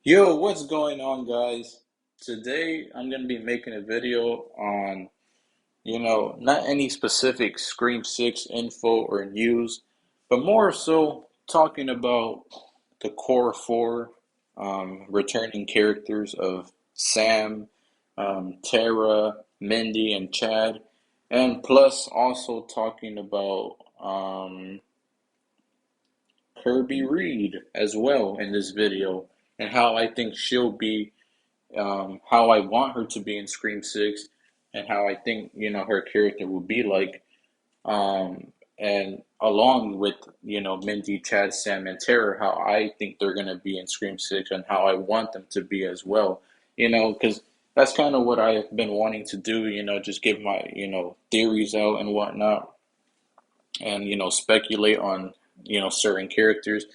Yo, what's going on, guys? Today I'm going to be making a video on, not any specific Scream 6 info or news, but more so talking about the core four returning characters of Sam, Tara, Mindy, and Chad, and plus also talking about Kirby Reed as well in this video and how I think she'll be how I want her to be in Scream 6 and how I think, her character will be like. And along with, Mindy, Chad, Sam, and Tara, how I think they're going to be in Scream 6 and how I want them to be as well. Because that's kind of what I've been wanting to do, just give my, theories out and whatnot and, speculate on, certain characters.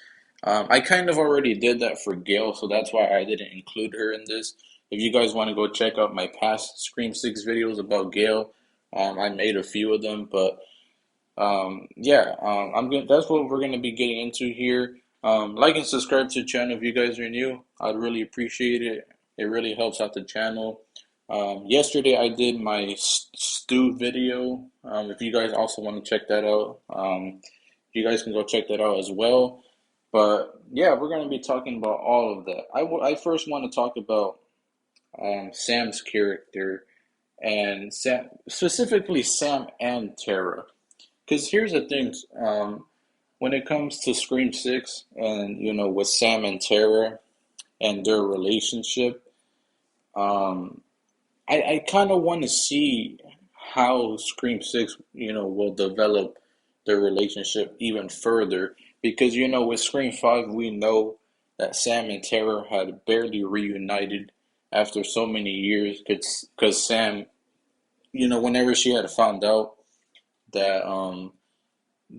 I kind of already did that for Gail, so that's why I didn't include her in this. If you guys want to go check out my past Scream 6 videos about Gail, I made a few of them, but yeah, I'm going that's what we're gonna be getting into here. Like and subscribe to the channel if you guys are new. I'd really appreciate it. It really helps out the channel. Yesterday I did my stew video. If you guys also want to check that out, you guys can go check that out as well. But yeah, we're going to be talking about all of that. I first want to talk about Sam's character and Sam, specifically Sam and Tara. Because here's the thing, when it comes to Scream 6 and, with Sam and Tara and their relationship, um, I kind of want to see how Scream 6, will develop their relationship even further. Because, with Scream 5, we know that Sam and Tara had barely reunited after so many years. Because Sam, whenever she had found out that,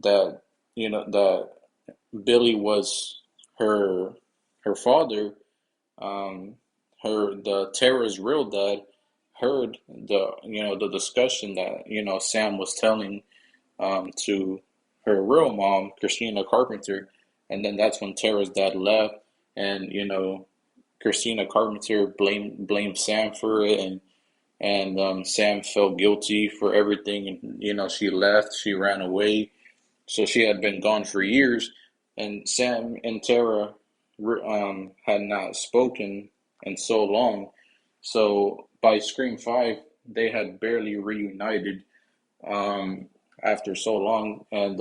that, that Billy was her her father, um, the Tara's real dad heard the discussion that Sam was telling to her real mom, Christina Carpenter, and then that's when Tara's dad left, and Christina Carpenter blamed Sam for it, and Sam felt guilty for everything, and she left, she ran away, so she had been gone for years, and Sam and Tara had not spoken in so long. So by Scream 5, they had barely reunited um, after so long, and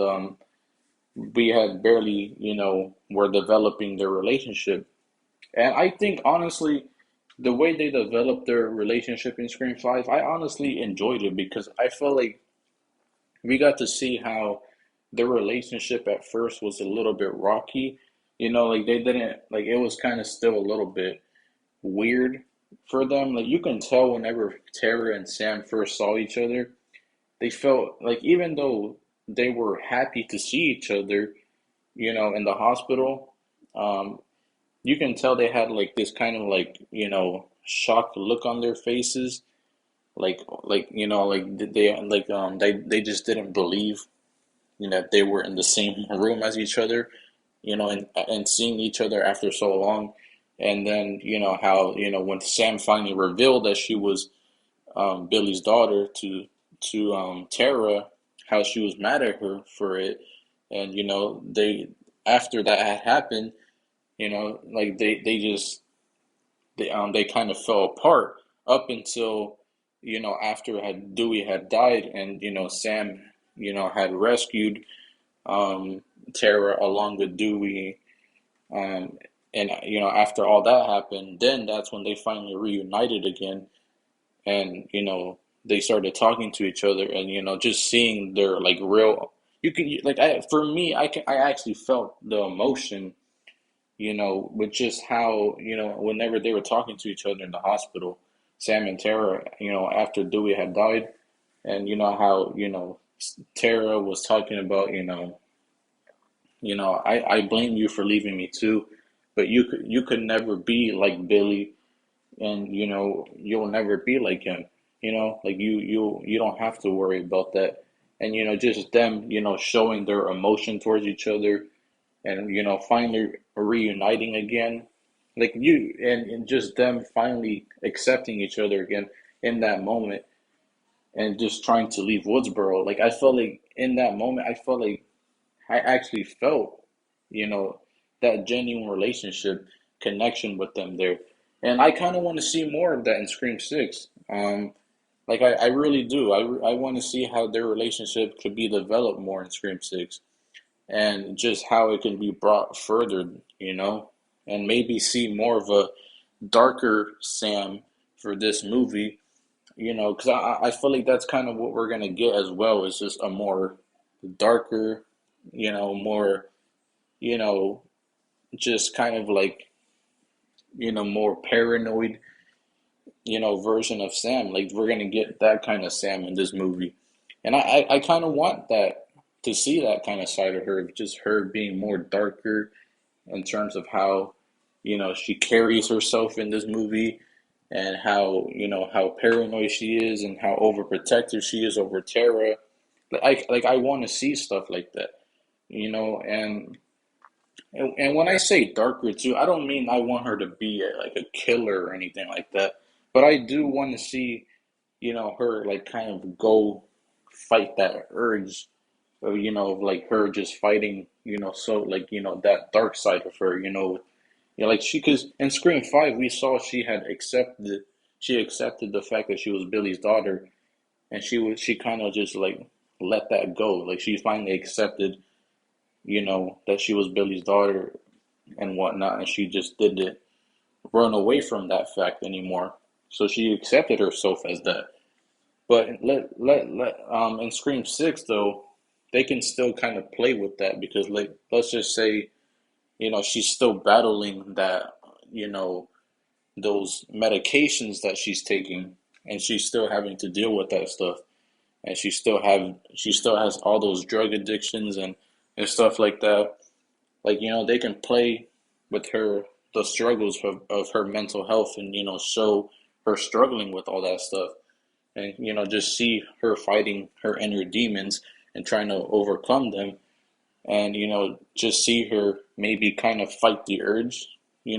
we had barely, were developing their relationship. And I think, honestly, the way they developed their relationship in Scream 5, I honestly enjoyed it because I felt like we got to see how their relationship at first was a little bit rocky. Like they didn't, like it was kind of still a little bit weird for them. Like you can tell whenever Tara and Sam first saw each other, they felt like even though they were happy to see each other, in the hospital, um, you can tell they had like this kind of like, shocked look on their faces. They just didn't believe, they were in the same room as each other, and seeing each other after so long. And then, how, when Sam finally revealed that she was Billy's daughter to Tara, how she was mad at her for it. And, they, after that had happened, like they kind of fell apart up until, after Dewey had died and, Sam, had rescued Tara along with Dewey. Um, and after all that happened, then that's when they finally reunited again, and they started talking to each other, and just seeing their like real. You can like I for me, I actually felt the emotion, with just how whenever they were talking to each other in the hospital, Sam and Tara, after Dewey had died, and how Tara was talking about I blame you for leaving me too, but you could never be like Billy, and you'll never be like him. Like you don't have to worry about that. And just them, showing their emotion towards each other, and finally reuniting again. Like you and just them finally accepting each other again in that moment and just trying to leave Woodsboro. Like I felt like in that moment, I felt like I actually felt, you know, that genuine relationship connection with them there. And I kind of want to see more of that in Scream 6. Like I really do. I want to see how their relationship could be developed more in Scream 6 and just how it can be brought further, and maybe see more of a darker Sam for this movie, because I feel like that's kind of what we're gonna get as well. Is just a more darker, more, you know, just kind of like, more paranoid, version of Sam. Like we're gonna get that kind of Sam in this movie, and I kind of want that to see that kind of side of her, just her being more darker in terms of how, she carries herself in this movie and how, how paranoid she is and how overprotective she is over Tara. I want to see stuff like that, and when I say darker too, I don't mean I want her to be like a killer or anything like that, but I do want to see, her like kind of go fight that urge of, like her just fighting, so like, that dark side of her, like because in Scream 5 we saw she accepted the fact that she was Billy's daughter, and she kind of just like let that go. Like she finally accepted, that she was Billy's daughter and whatnot, and she just didn't run away from that fact anymore. So she accepted herself as that. But in Scream 6 though, they can still kind of play with that because like let's just say, she's still battling that, you know, those medications that she's taking, and she's still having to deal with that stuff, and she still has all those drug addictions and stuff like that. Like, they can play with her, the struggles of her mental health, and, show her struggling with all that stuff, and, just see her fighting her inner demons and trying to overcome them, and, just see her maybe kind of fight the urge,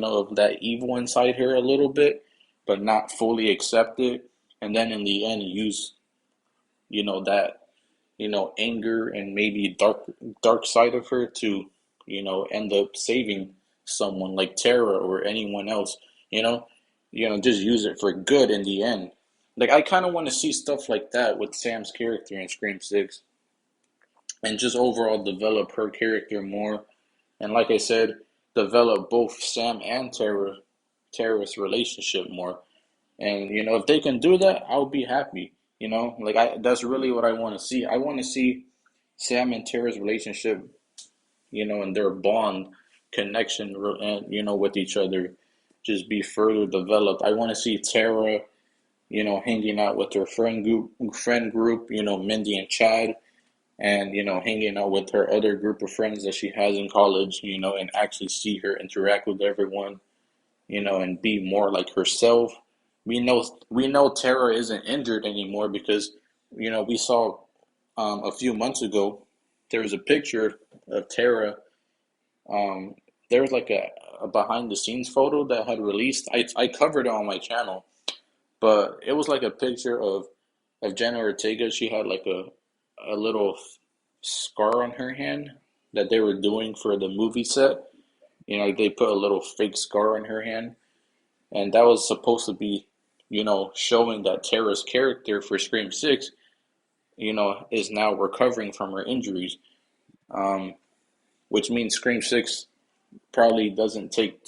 of that evil inside her a little bit, but not fully accept it, and then in the end use, that, anger and maybe dark side of her to, end up saving someone like Tara or anyone else, you know, just use it for good in the end. Like I kind of want to see stuff like that with Sam's character in Scream 6, and just overall develop her character more. And like I said, develop both Sam and Tara's relationship more. And if they can do that, I'll be happy. Like I that's really what I want to see. I want to see Sam and Tara's relationship, and their bond connection, and with each other, just be further developed. I want to see Tara, hanging out with her friend group, Mindy and Chad, and hanging out with her other group of friends that she has in college, and actually see her interact with everyone, and be more like herself. We know Tara isn't injured anymore because we saw, a few months ago, there was a picture of Tara. Um, there was like a behind the scenes photo that had released. I covered it on my channel, but it was like a picture of Jenna Ortega. She had like a little scar on her hand that they were doing for the movie set. Like they put a little fake scar on her hand, and that was supposed to be, showing that Tara's character for Scream 6, is now recovering from her injuries, um, which means Scream 6 probably doesn't take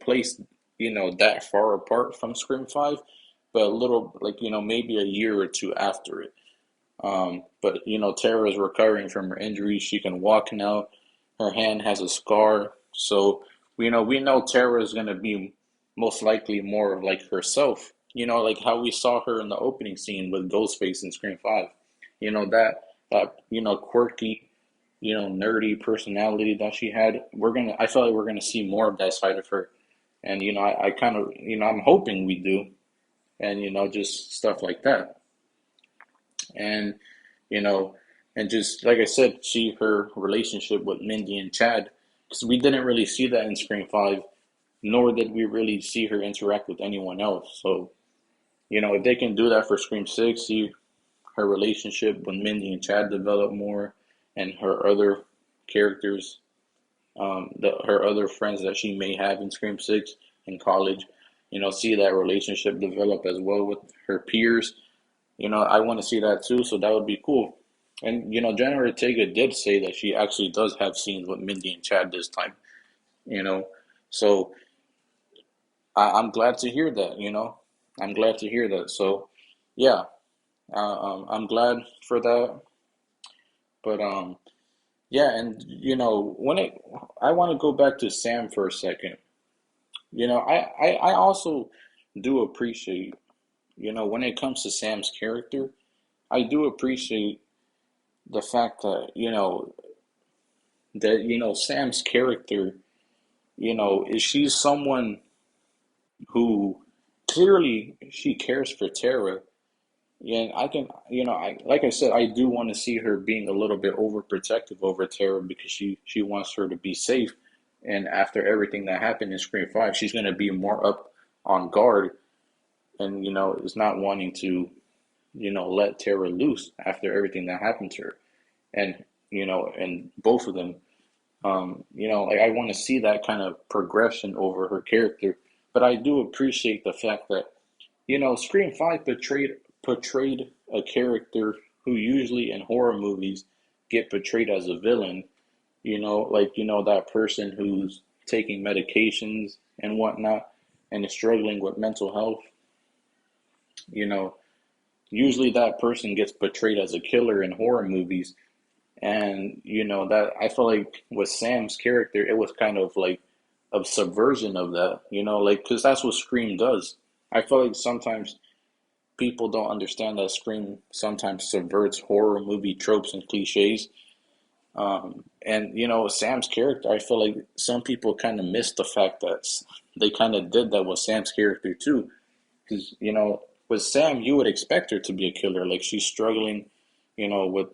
place, that far apart from Scream 5, but a little, like, maybe a year or two after it. But Tara is recovering from her injuries. She can walk now. Her hand has a scar, so we know Tara is gonna be most likely more of like herself. Like how we saw her in the opening scene with Ghostface in Scream 5. That quirky, nerdy personality that she had. I feel like we're gonna see more of that side of her, and I kind of, I'm hoping we do, and just stuff like that, and you know, and just like I said, see her relationship with Mindy and Chad. because we didn't really see that in Scream 5, nor did we really see her interact with anyone else. So, if they can do that for Scream 6, see her relationship with Mindy and Chad develop more, and her other characters, her other friends that she may have in Scream 6 in college, see that relationship develop as well with her peers. I want to see that too, so that would be cool. And, Jenna Ortega did say that she actually does have scenes with Mindy and Chad this time, you know. So I'm glad to hear that. I'm glad to hear that. So, yeah, I'm glad for that. But, yeah, and, I want to go back to Sam for a second. I also do appreciate, when it comes to Sam's character, I do appreciate the fact that Sam's character, is she's someone who clearly she cares for Tara. And I can, I like I said, I do want to see her being a little bit overprotective over Tara because she wants her to be safe. And after everything that happened in Scream 5, she's going to be more up on guard and is not wanting to let Tara loose after everything that happened to her. And and both of them, like I want to see that kind of progression over her character. But I do appreciate the fact that Scream 5 portrayed a character who usually in horror movies get portrayed as a villain. Like that person who's taking medications and whatnot and is struggling with mental health. You know, Usually that person gets portrayed as a killer in horror movies. And that I feel like with Sam's character, it was kind of like a subversion of that. Like because that's what Scream does. I feel like sometimes people don't understand that Scream sometimes subverts horror movie tropes and cliches. And Sam's character, I feel like some people kind of miss the fact that they kind of did that with Sam's character too. Because with Sam, you would expect her to be a killer. Like she's struggling, with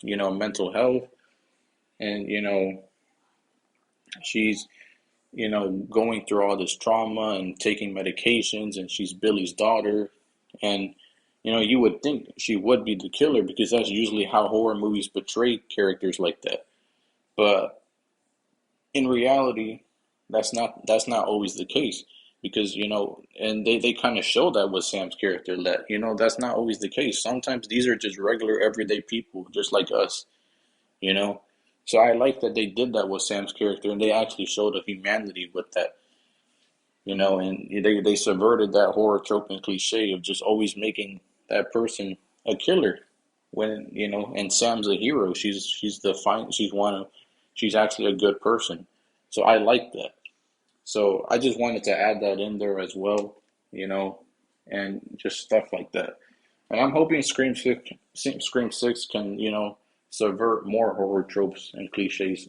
mental health, and she's going through all this trauma and taking medications, and she's Billy's daughter, and you would think she would be the killer because that's usually how horror movies portray characters like that. But in reality, that's not always the case because and they kind of show that with Sam's character that that's not always the case. Sometimes these are just regular everyday people just like us, you know. So I like that they did that with Sam's character and they actually showed a humanity with that, and they subverted that horror trope and cliche of just always making that person a killer when and Sam's a hero. She's the fine. She's actually a good person. So I like that. So I just wanted to add that in there as well, you know, and just stuff like that. And I'm hoping Scream 6 can, subvert more horror tropes and cliches.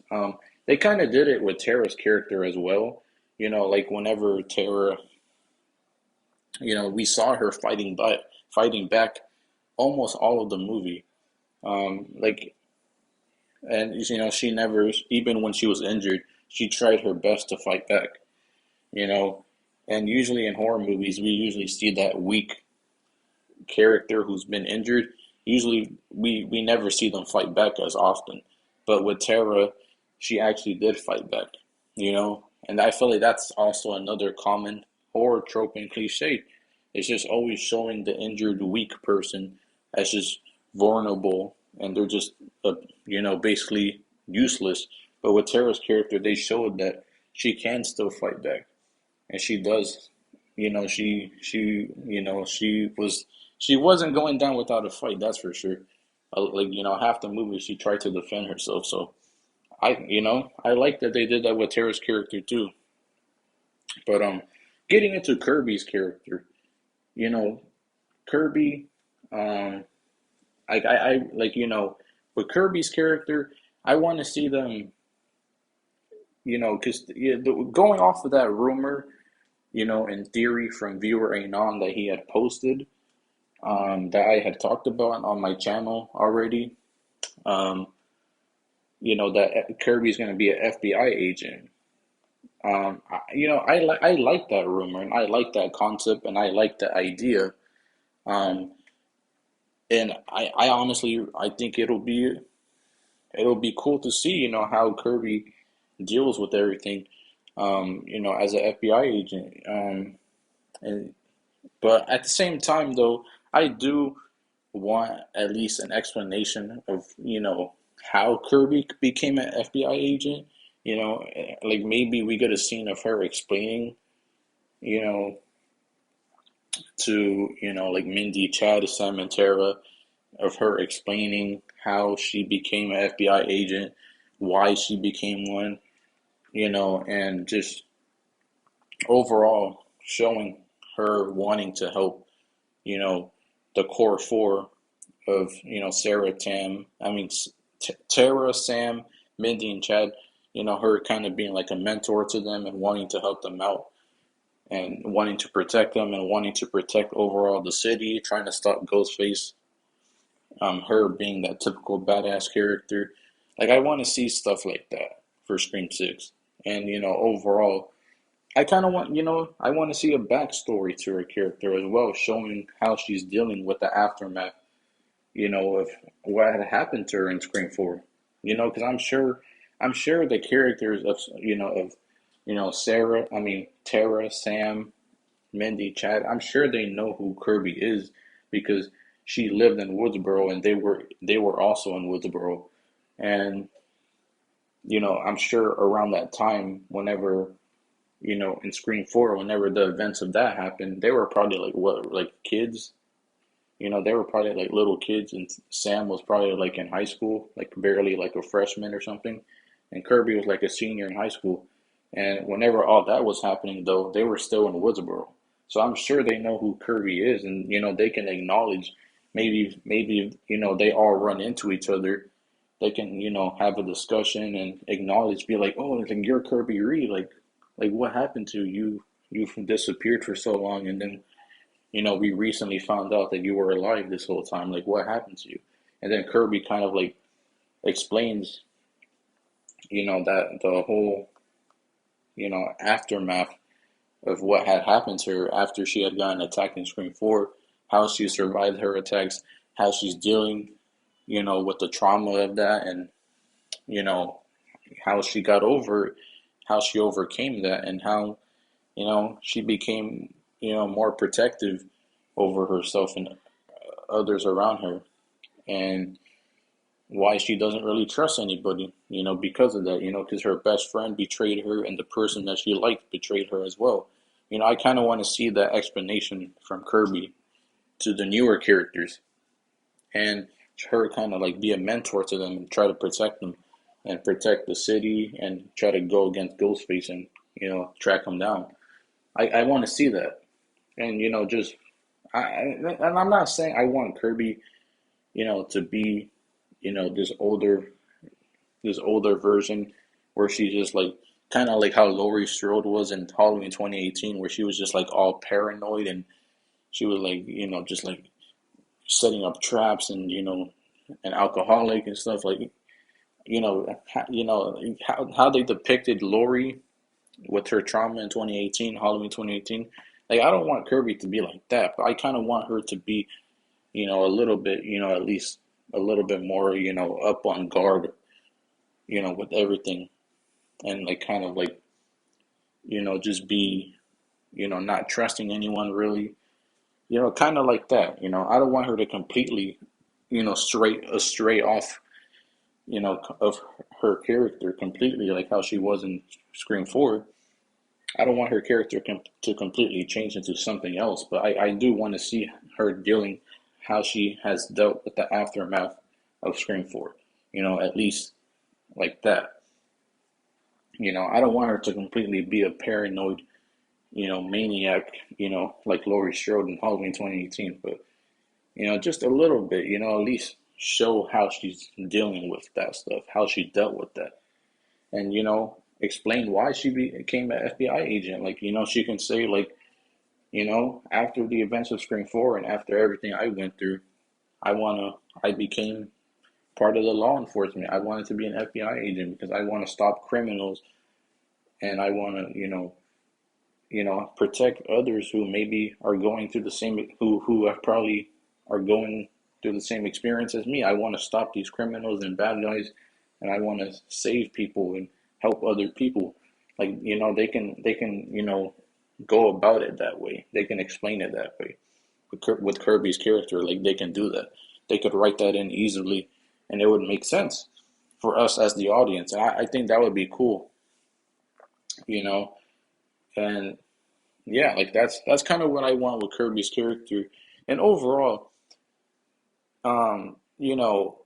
They kind of did it with Tara's character as well. Like whenever Tara, we saw her fighting back almost all of the movie. Like, and she never, even when she was injured, she tried her best to fight back. you know. And usually in horror movies, we usually see that weak character who's been injured. Usually, we never see them fight back as often. But with Tara, she actually did fight back. And I feel like that's also another common horror trope and cliche. It's just always showing the injured, weak person as just vulnerable, and they're just, basically useless. But with Tara's character, they showed that she can still fight back, and she does. She wasn't going down without a fight. That's for sure. Like half the movie she tried to defend herself. So I like that they did that with Tara's character too. But getting into Kirby's character, you know, Kirby, um, I like with Kirby's character, I want to see them, because going off of that rumor, in theory from viewer Anon that he had posted, that I had talked about on my channel already. Um, that Kirby's going to be an FBI agent. I like that rumor and I like that concept and I like the idea. Um, and I honestly I think it'll be cool to see how Kirby deals with everything. As an FBI agent. And but at the same time though, I do want at least an explanation of how Kirby became an FBI agent. Like maybe we get a scene of her explaining, you know, to like Mindy, Chad, Sam, and Tara, of her explaining how she became an FBI agent, why she became one, and just overall showing her wanting to help, you know, the core four of Sarah, Tara, Sam, Mindy, and Chad. Her kind of being like a mentor to them and wanting to help them out and wanting to protect them and wanting to protect overall the city, trying to stop Ghostface. Her being that typical badass character. Like I want to see stuff like that for Scream Six, and overall, I kind of want I want to see a backstory to her character as well, showing how she's dealing with the aftermath of what had happened to her in Scream 4. Because I'm sure the characters of Sarah, Tara, Sam, Mindy, Chad, I'm sure they know who Kirby is because she lived in Woodsboro and they were also in Woodsboro. And I'm sure around that time, whenever in Scream 4, whenever the events of that happened, they were probably like what, like kids. They were probably like little kids, and Sam was probably like in high school, like barely like a freshman or something, and Kirby was like a senior in high school. And whenever all that was happening, though, they were still in Woodsboro. So I'm sure they know who Kirby is, and they can acknowledge maybe they all run into each other. They can have a discussion and acknowledge, be like, oh, like you're Kirby Reed, like what happened to you? You've disappeared for so long, and then we recently found out that you were alive this whole time. Like, what happened to you? And then Kirby kind of like explains, that the whole, aftermath of what had happened to her after she had gotten attacked in Scream 4, how she survived her attacks, how she's dealing, with the trauma of that, and, you know, how she got over it, how she overcame that, and how, she became, more protective over herself and others around her, and why she doesn't really trust anybody, because of that, because her best friend betrayed her and the person that she liked betrayed her as well. I kind of want to see that explanation from Kirby to the newer characters and her kind of like be a mentor to them and try to protect them and protect the city and try to go against Ghostface and, track him down. I want to see that. And, just, and I'm not saying I want Kirby, to be, this older version where she's just like kind of like how Laurie Strode was in Halloween 2018, where she was just like all paranoid and she was like just like setting up traps and an alcoholic and stuff like how they depicted Laurie with her trauma in 2018, Halloween 2018. Like I don't want Kirby to be like that, but I kind of want her to be a little bit at least a little bit more up on guard with everything and like kind of like just be not trusting anyone really, kind of like that. I don't want her to completely straight astray off of her character completely, like how she was in Scream 4. I don't want her character to completely change into something else, but I do want to see her dealing how she has dealt with the aftermath of Scream 4, at least like that. I don't want her to completely be a paranoid, maniac, like Laurie Strode in Halloween 2018, but, just a little bit, at least show how she's dealing with that stuff, how she dealt with that. And, explain why she became an FBI agent. Like, she can say, like, after the events of Scream 4 and after everything I went through, I became, part of the law enforcement. I wanted to be an FBI agent because I want to stop criminals and I want to, protect others who maybe are going through the same, who are probably are going through the same experience as me. I want to stop these criminals and bad guys, and I want to save people and help other people. Like, they can, go about it that way. They can explain it that way. With Kirby's character, like they can do that. They could write that in easily, and it would make sense for us as the audience. And I think that would be cool, you know. And yeah, like that's kind of what I want with Kirby's character. And overall, you know,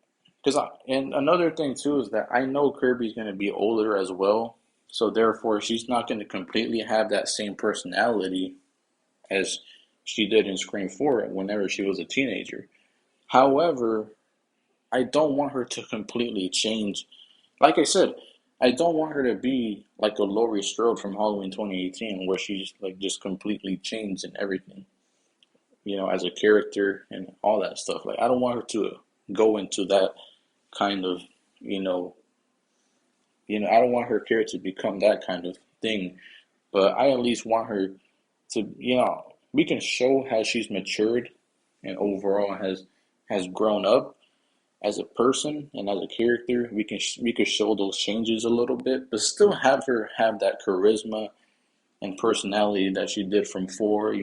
because and another thing too is that I know Kirby's gonna be older as well, so therefore she's not gonna completely have that same personality as she did in Scream 4 whenever she was a teenager. However, I don't want her to completely change. Like I said, I don't want her to be like a Laurie Strode from Halloween 2018, where she's like just completely changed in everything, as a character and all that stuff. Like I don't want her to go into that kind of, you know, I don't want her character to become that kind of thing. But I at least want her to, we can show how she's matured and overall has grown up as a person and as a character. We could show those changes a little bit, but still have her have that charisma and personality that she did from 4,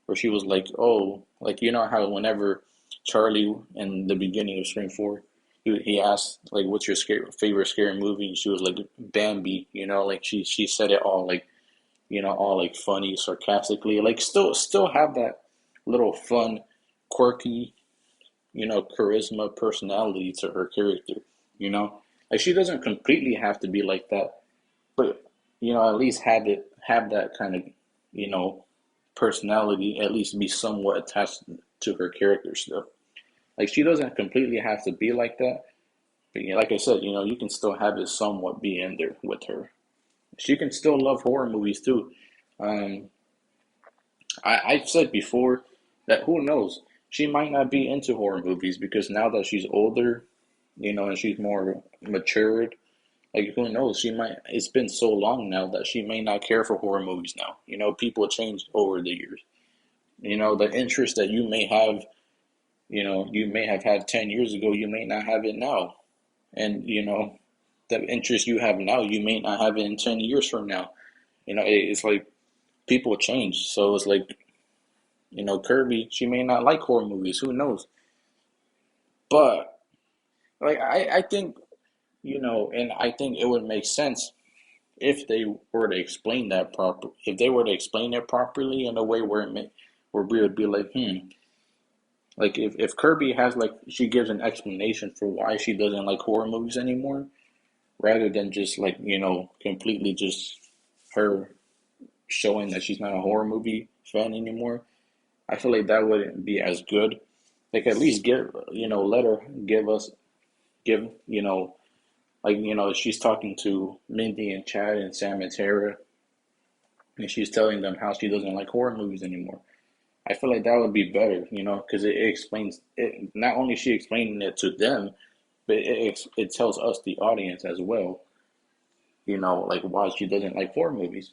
where she was like, oh, like, how whenever Charlie in the beginning of Scream 4, he asked, like, what's your favorite scary movie? And she was like, Bambi, like she said it all like, all like funny, sarcastically, like still have that little fun, quirky, charisma, personality to her character, like she doesn't completely have to be like that, but at least have that kind of personality, at least be somewhat attached to her character still. Like she doesn't completely have to be like that, but like I said, you can still have it somewhat be in there with her. She can still love horror movies too. Um, I've said before that who knows, she might not be into horror movies because now that she's older, and she's more matured. Like who knows? She might. It's been so long now that she may not care for horror movies now. People change over the years. The interest that you may have, you may have had 10 years ago, you may not have it now, and the interest you have now, you may not have it in 10 years from now. It's like people change, so it's like Kirby. She may not like horror movies. Who knows? But like I think and I think it would make sense if they were to explain that proper, if they were to explain it properly in a way where we would be like, like if Kirby has like she gives an explanation for why she doesn't like horror movies anymore, rather than just like completely just her showing that she's not a horror movie fan anymore. I feel like that wouldn't be as good. Like at least let her give like she's talking to Mindy and Chad and Sam and Tara, and she's telling them how she doesn't like horror movies anymore. I feel like that would be better, because it explains it. Not only she explaining it to them, but it tells us the audience as well, like why she doesn't like horror movies.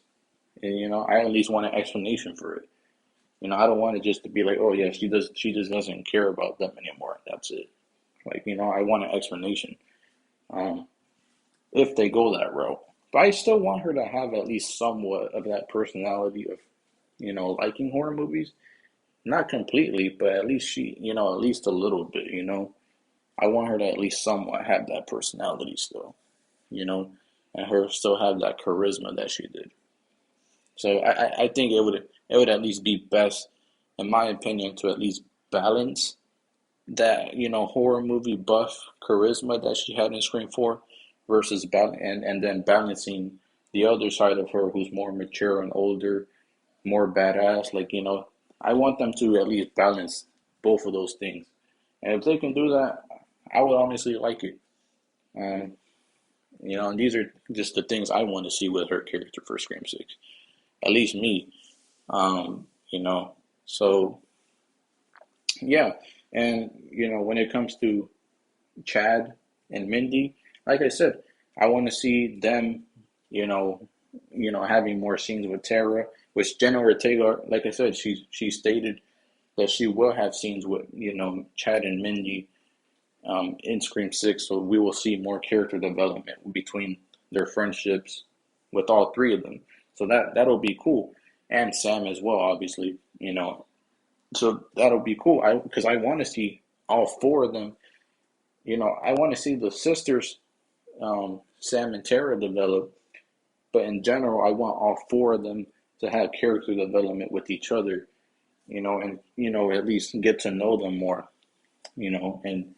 And I at least want an explanation for it. I don't want it just to be like, oh yeah, she just doesn't care about them anymore. That's it. Like, I want an explanation. Um, if they go that route. But I still want her to have at least somewhat of that personality of, liking horror movies. Not completely, but at least at least a little bit. I want her to at least somewhat have that personality still, you know, and her still have that charisma that she did. So I think it would at least be best, in my opinion, to at least balance that horror movie buff charisma that she had in Scream 4 versus and then balancing the other side of her who's more mature and older, more badass. Like I want them to at least balance both of those things, and if they can do that, I would honestly like it. Um, and these are just the things I want to see with her character for Scream 6. At least me. Um, you know, so yeah, and when it comes to Chad and Mindy. Like I said, I want to see them, you know, having more scenes with Tara. Which Jenna Ortega, like I said, she stated that she will have scenes with Chad and Mindy in Scream Six. So we will see more character development between their friendships with all three of them. So that'll be cool, and Sam as well, obviously. So that'll be cool. Because I want to see all four of them. I want to see the sisters, Sam and Tara, develop. But in general, I want all four of them to have character development with each other. And at least get to know them more. And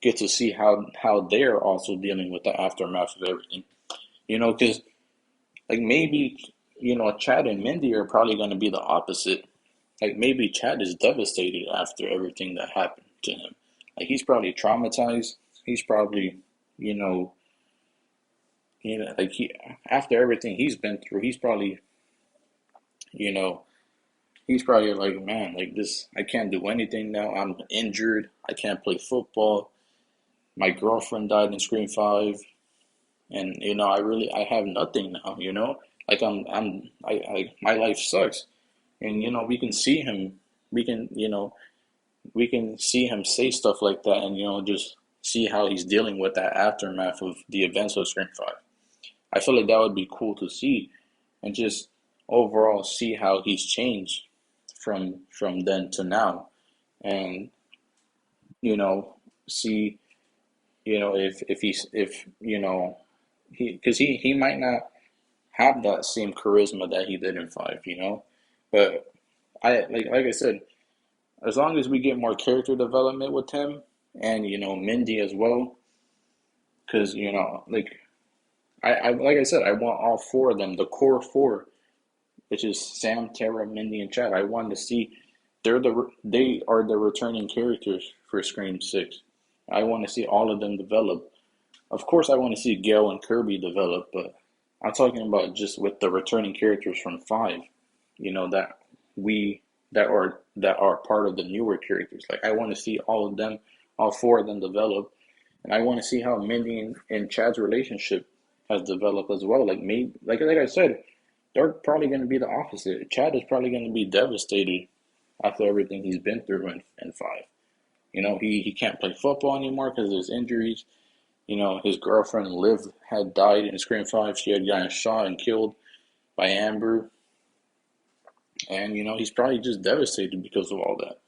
get to see how they're also dealing with the aftermath of everything. Because like maybe Chad and Mindy are probably going to be the opposite. Like maybe Chad is devastated after everything that happened to him. Like he's probably traumatized. He's probably, you know, like he after everything he's been through, you know, he's probably like, man, like this, I can't do anything now. I'm injured. I can't play football. My girlfriend died in Scream Five, and I have nothing now. Like my life sucks, and we can see him. We can, we can see him say stuff like that and just see how he's dealing with that aftermath of the events of Scream 5. I feel like that would be cool to see and just overall see how he's changed from then to now and see if he because he might not have that same charisma that he did in 5, but like I said, as long as we get more character development with him and Mindy as well, because like like I said, I want all four of them, the core four, which is Sam, Tara, Mindy, and Chad. I want to see they are the returning characters for Scream 6. I want to see all of them develop. Of course, I want to see Gail and Kirby develop, but I'm talking about just with the returning characters from 5. That we that are part of the newer characters. Like I want to see all of them, all four of them develop, and I want to see how Mindy and Chad's relationship has developed as well. Like maybe, like I said, they're probably going to be the opposite. Chad is probably going to be devastated after everything he's been through in 5. He can't play football anymore because of his injuries. His girlfriend Liv had died in Scream 5. She had gotten shot and killed by Amber. And he's probably just devastated because of all that.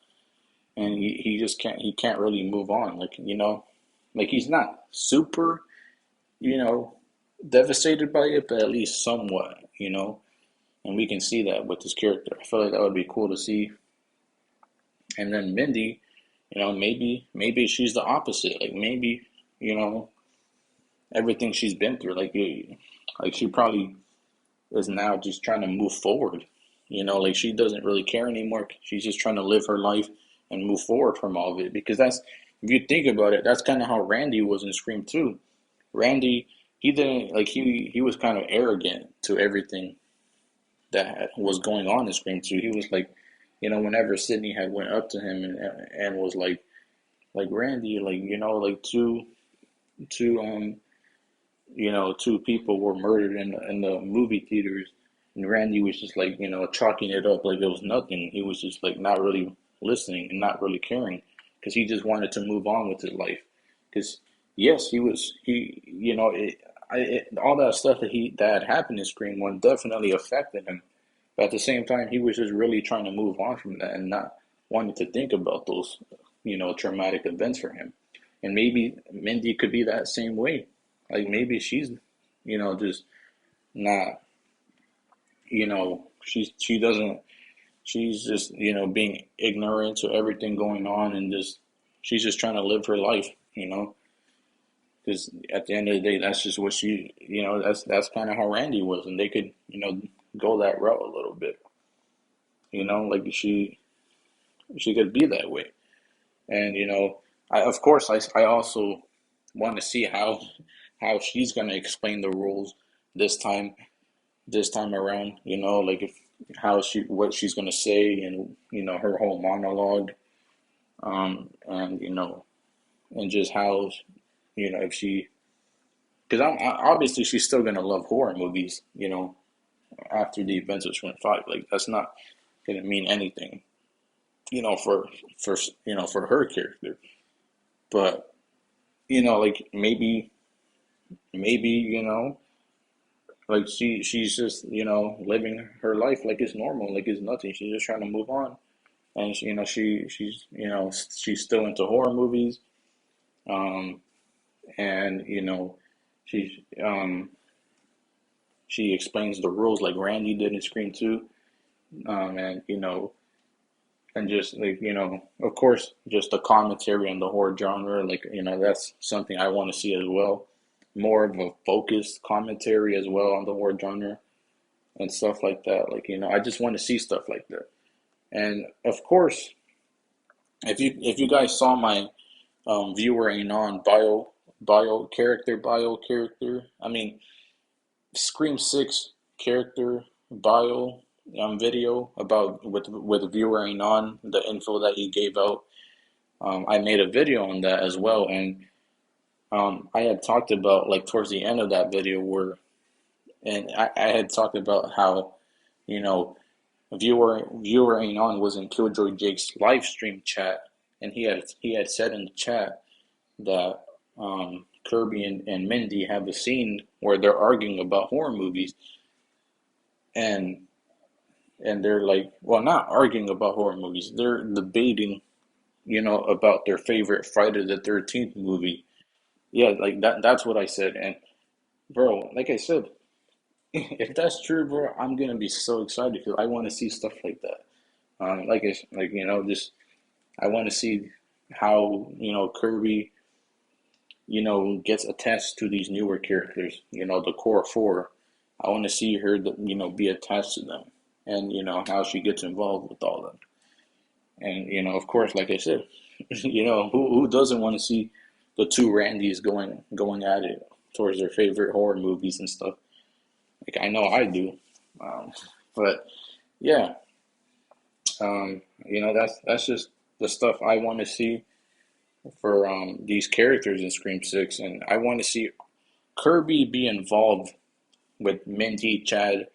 And he just can't really move on. Like he's not super, you know, devastated by it, but at least somewhat. And we can see that with his character. I feel like that would be cool to see. And then Mindy, maybe she's the opposite. Like maybe, you know, everything she's been through, like she probably is now just trying to move forward. Like she doesn't really care anymore. She's just trying to live her life and move forward from all of it. Because if you think about it, that's kind of how Randy was in Scream 2. Randy, he didn't, like, he was kind of arrogant to everything that was going on in Scream 2. He was like, whenever Sydney had went up to him and was like Randy, like two people were murdered in the movie theaters, and Randy was just like, chalking it up like it was nothing. He was just like not really listening and not really caring because he just wanted to move on with his life. Because yes, all that stuff that had happened in Scream One definitely affected him. But at the same time, he was just really trying to move on from that and not wanting to think about those, traumatic events for him. And maybe Mindy could be that same way. Like maybe she's, just not, she doesn't, she's just, being ignorant to everything going on and just, she's just trying to live her life. Because at the end of the day, that's just what that's kind of how Randy was, and they could, go that route a little bit. Like she could be that way, and of course, I also want to see how she's gonna explain the rules this time this time around. Like if what she's gonna say, and her whole monologue, and and just how, if she, because obviously she's still gonna love horror movies, after the events of Scream Five. Like that's not gonna mean anything, for for her character. But like maybe like she's just living her life like it's normal, like it's nothing. She's just trying to move on, and she's still into horror movies. Um, and she she explains the rules like Randy did in Scream Two. And and just like of course, just a commentary on the horror genre. Like that's something I want to see as well. More of a focused commentary as well on the horror genre and stuff like that. Like I just want to see stuff like that. And of course, if you guys saw my viewer anon bio character, I mean Scream Six character bio video about with viewer anon, the info that he gave out. I made a video on that as well, and I had talked about like towards the end of that video where, and I had talked about how you know viewer anon was in Killjoy Jake's live stream chat, and he had said in the chat that Kirby and Mindy have a scene where they're arguing about horror movies, and they're like, well, not arguing about horror movies, they're debating, about their favorite Friday the 13th movie. Yeah, like that's what I said. And bro, like I said, if that's true, bro, I'm gonna be so excited because I want to see stuff like that. Just I want to see how Kirby gets attached to these newer characters, the core four. I want to see her, be attached to them, and how she gets involved with all of them. And of course, like I said, who doesn't want to see the two Randys going at it towards their favorite horror movies and stuff? Like I know I do. Um, but yeah, that's just the stuff I want to see for these characters in Scream Six, and I want to see Kirby be involved with Mindy, Chad,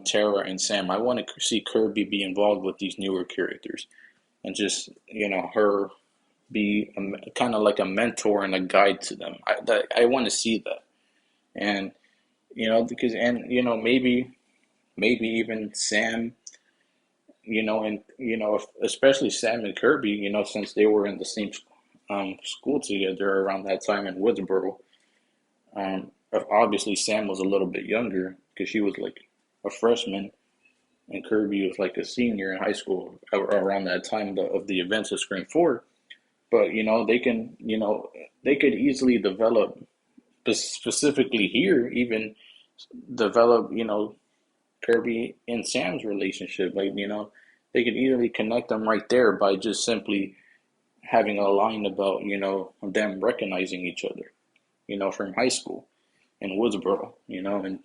Tara, and Sam. I want to see Kirby be involved with these newer characters, and just her be kind of like a mentor and a guide to them. I want to see that, and because maybe even Sam, and especially Sam and Kirby, since they were in the same school together around that time in Woodsboro. Obviously, Sam was a little bit younger because she was like a freshman, and Kirby was like a senior in high school around that time of the events of Scream 4. But they could easily develop, specifically here, even develop Kirby and Sam's relationship. Like they could easily connect them right there by just simply having a line about them recognizing each other, from high school in Woodsboro, and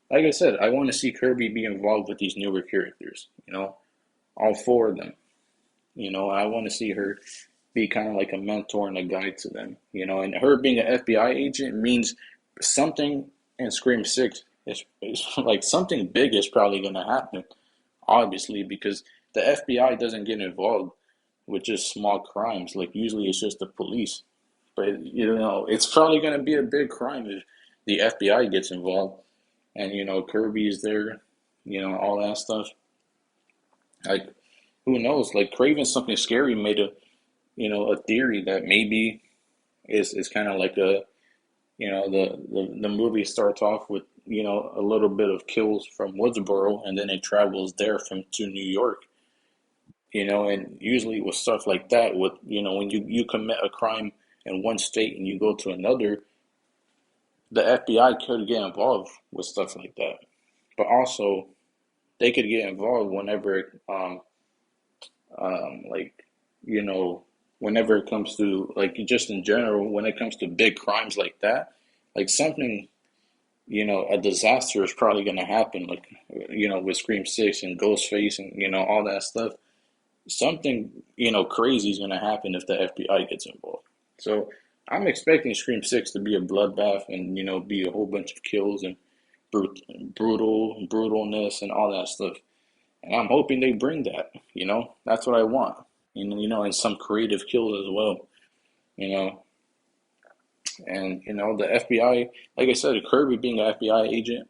like I said, I want to see Kirby be involved with these newer characters, all four of them, I want to see her be kind of like a mentor and a guide to them, and her being an FBI agent means something in Scream 6 is like something big is probably going to happen, obviously, because the FBI doesn't get involved with just small crimes. Like usually it's just the police, but it's probably going to be a big crime if the FBI gets involved, and Kirby's there, all that stuff. Like who knows? Like Craven Something Scary made a theory that maybe is kind of like a the movie starts off with a little bit of kills from Woodsboro, and then it travels there from to New York. And usually with stuff like that, with when you commit a crime in one state and you go to another, the FBI could get involved with stuff like that. But also, they could get involved whenever, like, whenever it comes to, like, just in general, when it comes to big crimes like that, like something, a disaster is probably going to happen, like, with Scream 6 and Ghostface and, all that stuff. something, crazy is gonna happen if the FBI gets involved. So I'm expecting Scream 6 to be a bloodbath and, be a whole bunch of kills and brutalness and all that stuff. And I'm hoping they bring that, That's what I want. And some creative kills as well, you know. And the FBI, like I said, Kirby being an FBI agent,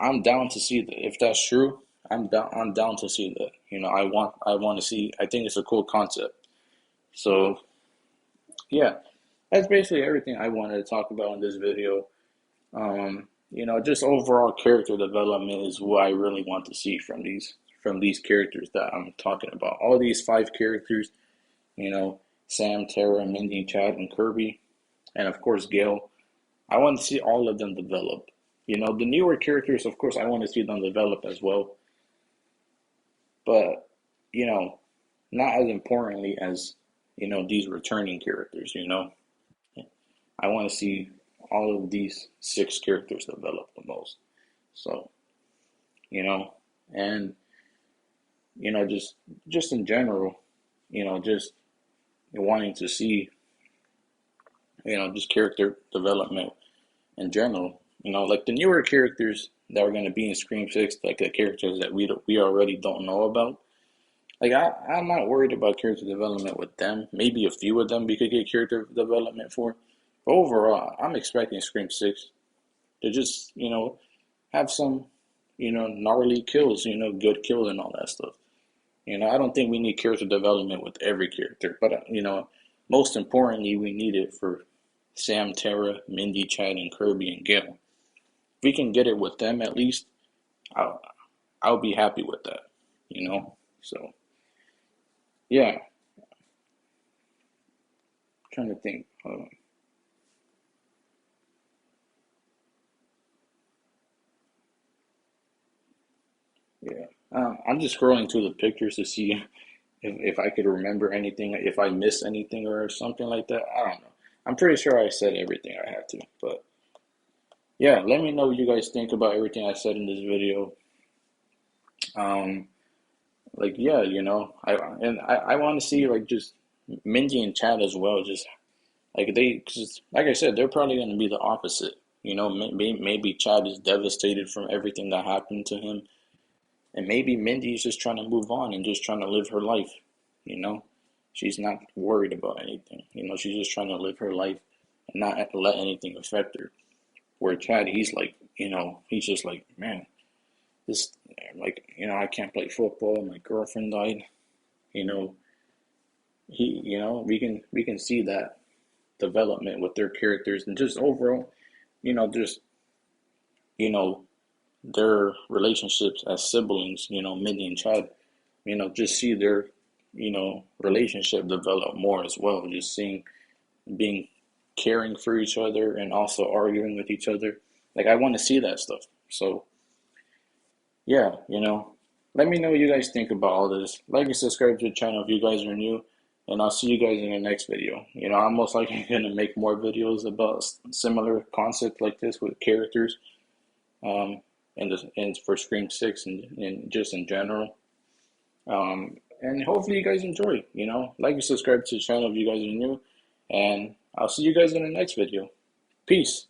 I'm down to see that. If that's true, I'm down to see that. I want to see. I think it's a cool concept. So yeah, that's basically everything I wanted to talk about in this video. Just overall character development is what I really want to see from these characters that I'm talking about. All these five characters, Sam, Tara, Mindy, Chad, and Kirby, and of course Gail. I want to see all of them develop. The newer characters, of course, I want to see them develop as well. But, you know, not as importantly as, these returning characters. I want to see all of these six characters develop the most. So, you know, and, just in general, just wanting to see, just character development in general. Like the newer characters that are going to be in Scream 6, like the characters that we already don't know about. Like I'm not worried about character development with them. Maybe a few of them we could get character development for. But overall, I'm expecting Scream 6 to just, have some, gnarly kills, good kills and all that stuff. I don't think we need character development with every character, but most importantly, we need it for Sam, Tara, Mindy, Chad, and Kirby and Gail. If we can get it with them at least, I'll I'll be happy with that. So yeah, trying to think. Yeah, I'm just scrolling through the pictures to see if I could remember anything, if I missed anything or something like that. I don't know. I'm pretty sure I said everything I had to, but yeah, let me know what you guys think about everything I said in this video. Um, like yeah, I want to see like just Mindy and Chad as well. Just like cause like I said, they're probably going to be the opposite. Maybe Chad is devastated from everything that happened to him, and maybe Mindy's just trying to move on and just trying to live her life. You know, she's not worried about anything. She's just trying to live her life and not let anything affect her. Where Chad, he's like, he's just like, man, this, like, I can't play football. My girlfriend died. You know, we can see that development with their characters and just overall, just you know their relationships as siblings. Minnie and Chad. Just see their relationship develop more as well. Just seeing being caring for each other and also arguing with each other. Like I want to see that stuff. So yeah, let me know what you guys think about all this. Like and subscribe to the channel if you guys are new, and I'll see you guys in the next video. I'm most likely gonna make more videos about similar concept like this with characters, and for Scream 6 and just in general. And hopefully you guys enjoy. Like and subscribe to the channel if you guys are new, and I'll see you guys in the next video. Peace.